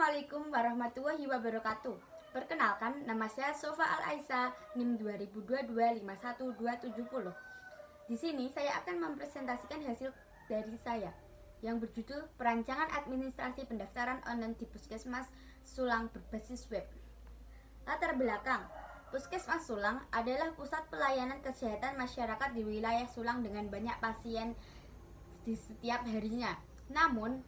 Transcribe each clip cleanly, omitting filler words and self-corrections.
Assalamualaikum warahmatullahi wabarakatuh. Perkenalkan, nama saya Sofa Al-Aisa, NIM 2022512270. Di sini saya akan mempresentasikan hasil dari saya yang berjudul Perancangan Administrasi Pendaftaran Online di Puskesmas Sulang berbasis web. Latar belakang, Puskesmas Sulang adalah pusat pelayanan kesehatan masyarakat di wilayah Sulang dengan banyak pasien di setiap harinya. Namun,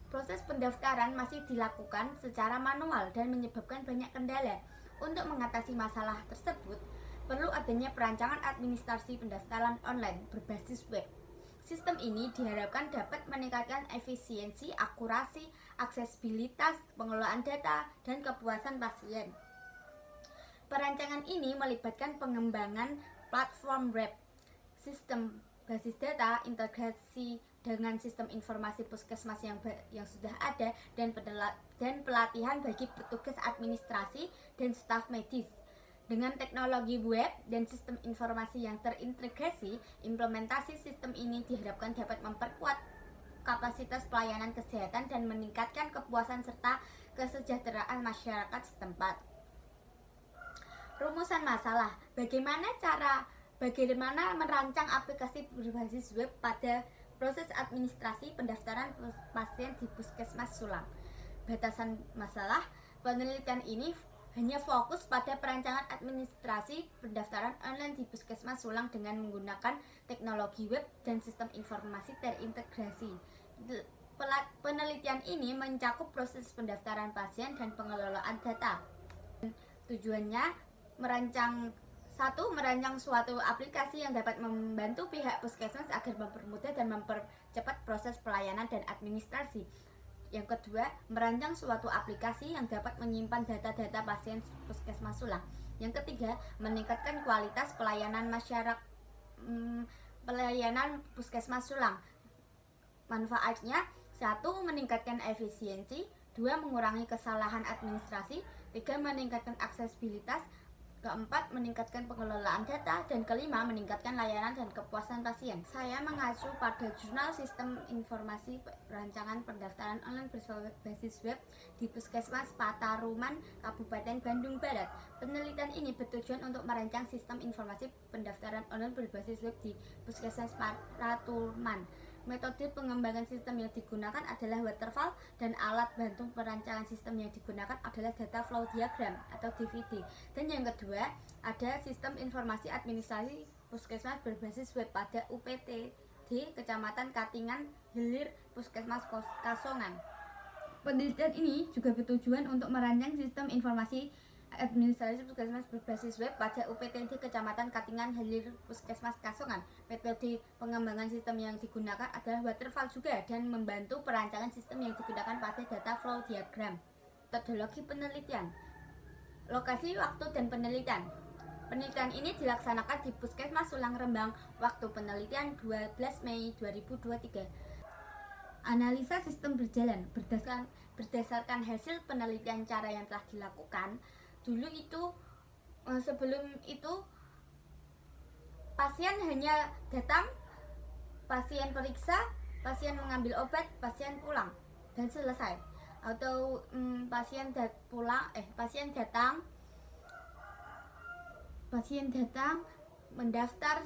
proses pendaftaran masih dilakukan secara manual dan menyebabkan banyak kendala. Untuk mengatasi masalah tersebut, perlu adanya perancangan administrasi pendaftaran online berbasis web. Sistem ini diharapkan dapat meningkatkan efisiensi, akurasi, aksesibilitas, pengelolaan data, dan kepuasan pasien. Perancangan ini melibatkan pengembangan platform web, sistem basis data, integrasi dengan sistem informasi puskesmas yang sudah ada, dan pelatihan bagi petugas administrasi dan staf medis. Dengan teknologi web dan sistem informasi yang terintegrasi, implementasi sistem ini diharapkan dapat memperkuat kapasitas pelayanan kesehatan dan meningkatkan kepuasan serta kesejahteraan masyarakat setempat. Rumusan masalah, bagaimana merancang aplikasi berbasis web pada proses administrasi pendaftaran pasien di Puskesmas Sulang. Batasan masalah, penelitian ini hanya fokus pada perancangan administrasi pendaftaran online di Puskesmas Sulang dengan menggunakan teknologi web dan sistem informasi terintegrasi. Penelitian ini mencakup proses pendaftaran pasien dan pengelolaan data. Tujuannya merancang suatu aplikasi yang dapat membantu pihak puskesmas agar mempermudah dan mempercepat proses pelayanan dan administrasi. Yang kedua, merancang suatu aplikasi yang dapat menyimpan data-data pasien puskesmas Sulang. Yang ketiga, meningkatkan kualitas pelayanan pelayanan puskesmas Sulang. Manfaatnya, 1. Meningkatkan efisiensi, 2. Mengurangi kesalahan administrasi, 3. Meningkatkan aksesibilitas, keempat, meningkatkan pengelolaan data, dan kelima, meningkatkan layanan dan kepuasan pasien. Saya mengacu pada jurnal Sistem Informasi Perancangan Pendaftaran Online berbasis web di Puskesmas Pataruman, Kabupaten Bandung Barat. Penelitian ini bertujuan untuk merancang sistem informasi pendaftaran online berbasis web di Puskesmas Pataruman. Metode pengembangan sistem yang digunakan adalah waterfall, dan alat bantu perancangan sistem yang digunakan adalah data flow diagram atau DVD. Dan yang kedua, ada sistem informasi administrasi puskesmas berbasis web pada UPTD Kecamatan Katingan Hilir Puskesmas Kasongan. Penelitian ini juga bertujuan untuk merancang sistem informasi administrasi puskesmas berbasis web pada UPTD Kecamatan Katingan Hilir Puskesmas Kasongan. Metode pengembangan sistem yang digunakan adalah waterfall juga, dan membantu perancangan sistem yang digunakan pada data flow diagram. Metodologi penelitian, lokasi, waktu, dan penelitian. Penelitian ini dilaksanakan di Puskesmas Sulang Rembang. Waktu penelitian 12 Mei 2023. Analisa sistem berjalan berdasarkan hasil penelitian cara yang telah dilakukan. Dulu itu, sebelum itu, pasien hanya datang, pasien periksa, pasien mengambil obat, pasien pulang, dan selesai. Atau pasien datang, mendaftar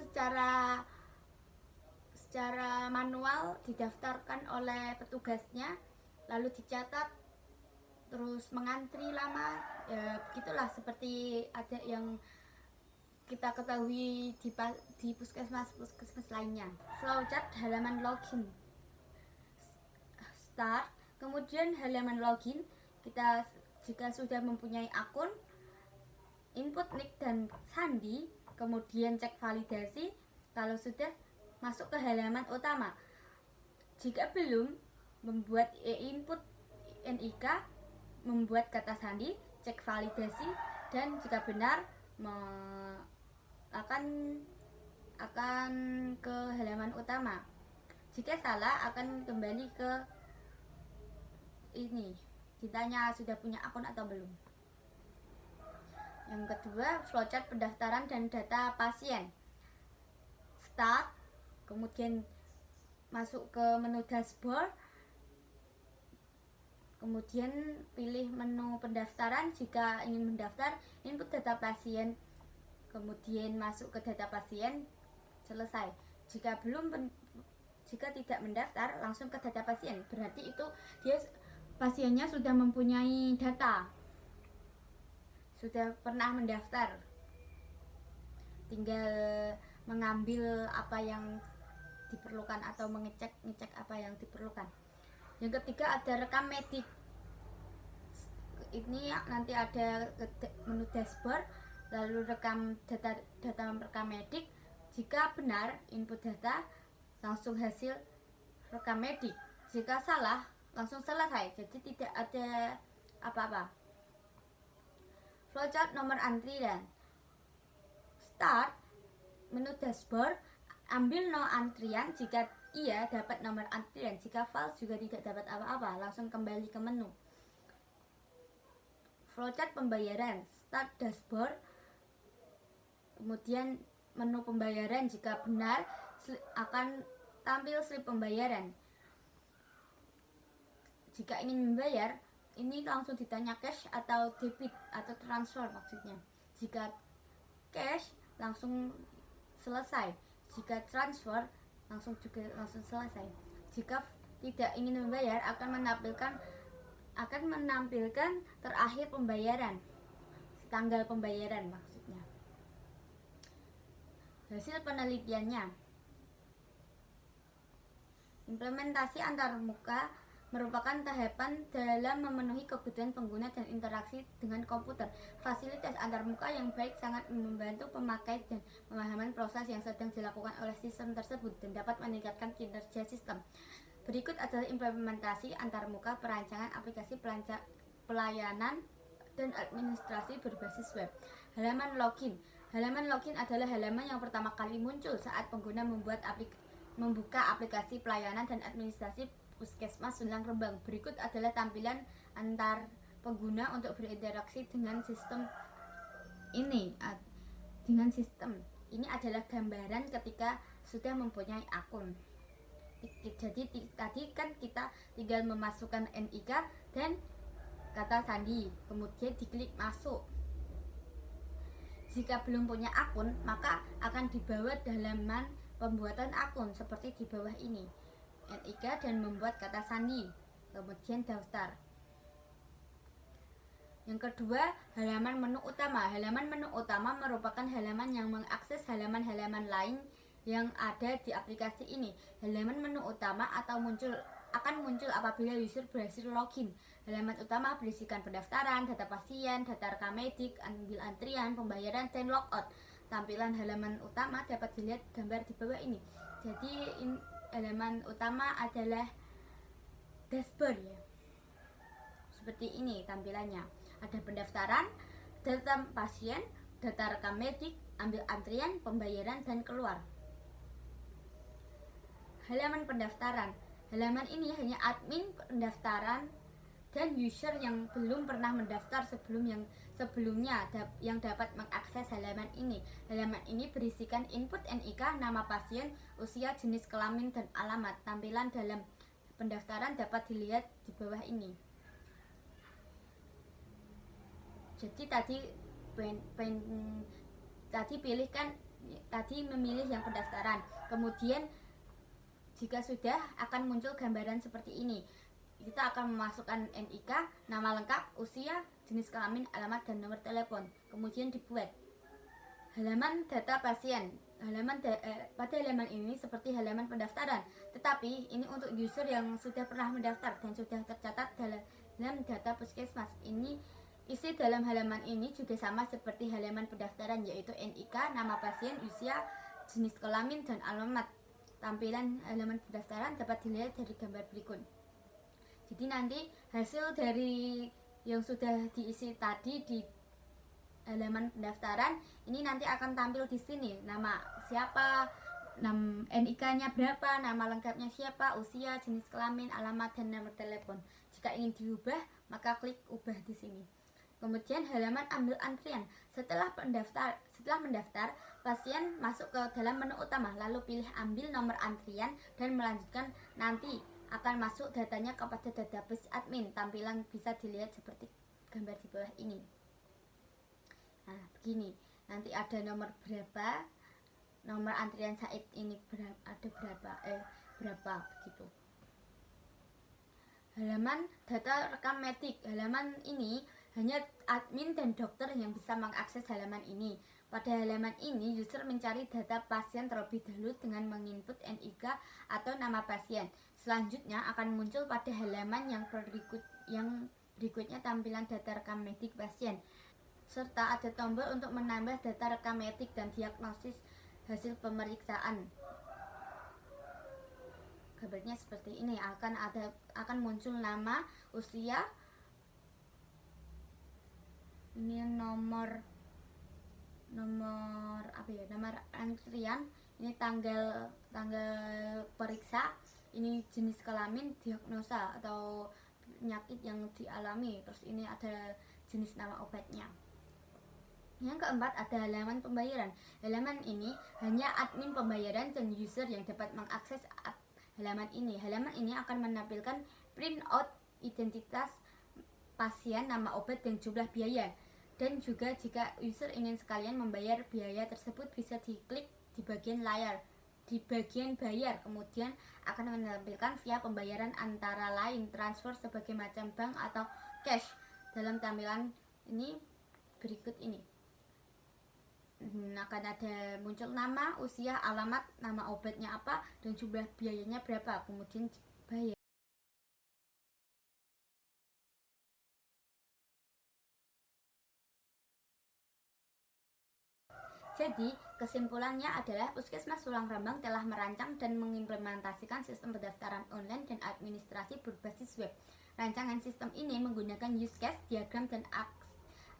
secara manual, didaftarkan oleh petugasnya, lalu dicatat, terus mengantri lama. Ya begitulah, seperti ada yang kita ketahui di puskesmas lainnya. Flowchart halaman login, start, kemudian halaman login. Kita jika sudah mempunyai akun, input nick dan sandi, kemudian cek validasi. Kalau sudah, masuk ke halaman utama. Jika belum, membuat input NIK, membuat kata sandi, cek validasi, dan jika benar akan ke halaman utama. Jika salah, akan kembali ke ini, ditanya sudah punya akun atau belum. Yang kedua, flowchart pendaftaran dan data pasien. Start, kemudian masuk ke menu dashboard, Kemudian pilih menu pendaftaran jika ingin mendaftar, input data pasien, kemudian masuk ke data pasien, selesai. Jika tidak mendaftar, langsung ke data pasien, berarti itu pasiennya sudah mempunyai data, sudah pernah mendaftar, tinggal mengambil apa yang diperlukan atau ngecek apa yang diperlukan. Yang ketiga ada rekam medik. Ini nanti ada menu dashboard, lalu rekam data rekam medik. Jika benar input data, langsung hasil rekam medik. Jika salah, langsung selesai. Jadi tidak ada apa-apa. Flowchart nomor antrian. Start menu dashboard, ambil no antrian jika iya dapat nomor antrian, jika false juga tidak dapat apa-apa, langsung kembali ke menu. Flowchart pembayaran, start dashboard, kemudian menu pembayaran, jika benar akan tampil slip pembayaran. Jika ingin membayar, ini langsung ditanya cash atau debit atau transfer maksudnya. Jika cash langsung selesai, jika transfer langsung selesai. Jika tidak ingin membayar akan menampilkan terakhir pembayaran, tanggal pembayaran maksudnya. Hasil penelitiannya, implementasi antarmuka merupakan tahapan dalam memenuhi kebutuhan pengguna dan interaksi dengan komputer. Fasilitas antarmuka yang baik sangat membantu pemakai dan pemahaman proses yang sedang dilakukan oleh sistem tersebut dan dapat meningkatkan kinerja sistem. Berikut adalah implementasi antarmuka perancangan aplikasi pelayanan dan administrasi berbasis web. Halaman login. Halaman login adalah halaman yang pertama kali muncul saat pengguna membuka aplikasi pelayanan dan administrasi Puskesmas Sulang Rembang. Berikut adalah tampilan antar pengguna untuk berinteraksi dengan sistem ini. Ini adalah gambaran ketika sudah mempunyai akun. Jadi tadi kan kita tinggal memasukkan NIK dan kata sandi, kemudian diklik masuk. Jika belum punya akun, maka akan dibawa halaman pembuatan akun seperti di bawah ini. NIK dan membuat kata sandi, kemudian daftar. Yang kedua, halaman menu utama. Halaman menu utama merupakan halaman yang mengakses halaman-halaman lain yang ada di aplikasi ini. Halaman menu utama akan muncul apabila user berhasil login. Halaman utama berisikan pendaftaran, data pasien, data rekam medik, ambil antrian, pembayaran, dan logout. Tampilan halaman utama dapat dilihat gambar di bawah ini. Jadi halaman utama adalah dashboard ya. Seperti ini tampilannya. Ada pendaftaran, data pasien, data rekam medik, ambil antrian, pembayaran, dan keluar. Halaman pendaftaran. Halaman ini hanya admin pendaftaran dan user yang belum pernah mendaftar sebelumnya yang dapat mengakses halaman ini. Halaman ini berisikan input NIK, nama pasien, usia, jenis kelamin, dan alamat. Tampilan dalam pendaftaran dapat dilihat di bawah ini. Jadi tadi memilih yang pendaftaran. Kemudian jika sudah akan muncul gambaran seperti ini. Kita akan memasukkan NIK, nama lengkap, usia, jenis kelamin, alamat, dan nomor telepon. Kemudian dibuat halaman data pasien. Pada halaman ini seperti halaman pendaftaran, tetapi ini untuk user yang sudah pernah mendaftar dan sudah tercatat dalam data puskesmas. Isi dalam halaman ini juga sama seperti halaman pendaftaran, yaitu NIK, nama pasien, usia, jenis kelamin, dan alamat. Tampilan halaman pendaftaran dapat dilihat dari gambar berikut. Jadi nanti hasil dari yang sudah diisi tadi di halaman pendaftaran ini nanti akan tampil di sini. Nama siapa, NIK-nya berapa, nama lengkapnya siapa, usia, jenis kelamin, alamat, dan nomor telepon. Jika ingin diubah, maka klik ubah di sini. Kemudian halaman ambil antrian. Setelah mendaftar, pasien masuk ke dalam menu utama, lalu pilih ambil nomor antrian dan melanjutkan nanti akan masuk datanya kepada database admin. Tampilan bisa dilihat seperti gambar di bawah ini. Nah, begini. Nanti ada nomor berapa, nomor antrian Said ini ada berapa begitu. Halaman data rekam medik. Halaman ini hanya admin dan dokter yang bisa mengakses halaman ini. Pada halaman ini, user mencari data pasien terlebih dahulu dengan menginput NIK atau nama pasien. Selanjutnya akan muncul pada halaman yang berikutnya tampilan data rekam medik pasien, serta ada tombol untuk menambah data rekam medik dan diagnosis hasil pemeriksaan. Gambarnya seperti ini, akan muncul nama, usia, ini nomor antrian, ini tanggal periksa, ini jenis kelamin, diagnosa atau penyakit yang dialami, terus ini ada jenis nama obatnya. Yang keempat ada halaman pembayaran. Halaman ini hanya admin pembayaran dan user yang dapat mengakses halaman ini. Halaman ini akan menampilkan print out identitas pasien, nama obat, dan jumlah biaya. Dan juga jika user ingin sekalian membayar biaya tersebut, bisa diklik di bagian layar, di bagian bayar, kemudian akan menampilkan via pembayaran antara lain transfer sebagai macam bank atau cash. Dalam tampilan ini berikut ini akan ada muncul nama, usia, alamat, nama obatnya apa, dan jumlah biayanya berapa, kemudian bayar. Jadi, kesimpulannya adalah Puskesmas Sulang Rembang telah merancang dan mengimplementasikan sistem pendaftaran online dan administrasi berbasis web. Rancangan sistem ini menggunakan use case, diagram, dan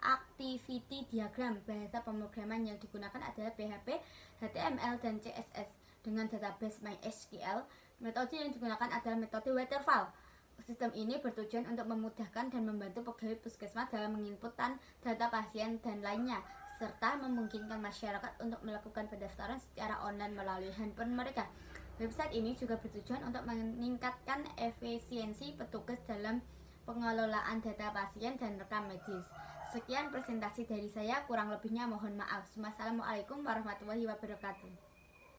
activity diagram. Bahasa pemrograman yang digunakan adalah PHP, HTML, dan CSS. Dengan database MySQL, metode yang digunakan adalah metode waterfall. Sistem ini bertujuan untuk memudahkan dan membantu pegawai puskesmas dalam menginputkan data pasien dan lainnya, serta memungkinkan masyarakat untuk melakukan pendaftaran secara online melalui handphone mereka. Website ini juga bertujuan untuk meningkatkan efisiensi petugas dalam pengelolaan data pasien dan rekam medis. Sekian presentasi dari saya, kurang lebihnya mohon maaf. Wassalamualaikum warahmatullahi wabarakatuh.